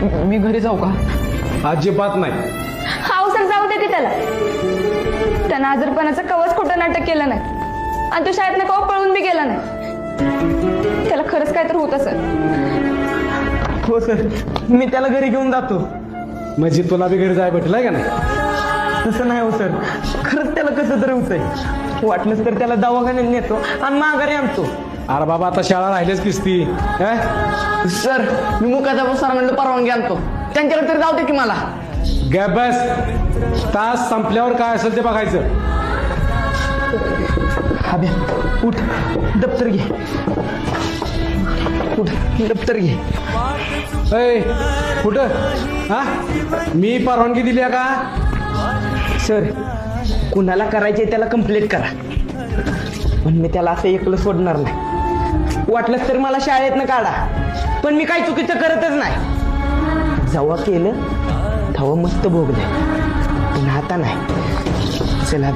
मी घरी जाऊ का? अजिबात नाही. हा सर जाऊ दे की त्याला. त्यानं आजारपणाचं कवच खोटं नाटक केलं नाही आणि तो शाळेतनं कवा पळून बी गेला नाही. त्याला खरंच काय तर होत सर. हो सर, मी त्याला घरी घेऊन जातो. म्हणजे तुला बी घरी जाय भेटलाय का नाही? तसं नाही हो सर, खरंच त्याला कसं तरी होतंय. वाटलंच तर त्याला दवाखान्यात नेतो आणि माघारी आणतो. अरे बाबा आता शाळा राहिलीच किसती. सर मी मुकाचा सरांकडे परवानगी आणतो, त्यांच्याकडे तरी जाऊ दे की मला. गॅप बस. तास संपल्यावर काय असेल ते बघायचं. अभ्या उठ, दप्तर घे. उठ, दप्तर घे. ऐ कुठं? हा मी परवानगी दिली आहे का? सर कुणाला करायचे त्याला कंप्लीट करा, पण मी त्याला असं एकलं सोडणार नाही. वाटलंच तर मला शाळेतनं काढा, पण मी काही चुकीचं करतच नाही. जेव्हा केलं तेव्हा मस्त भोगले, पण आता नाही. चला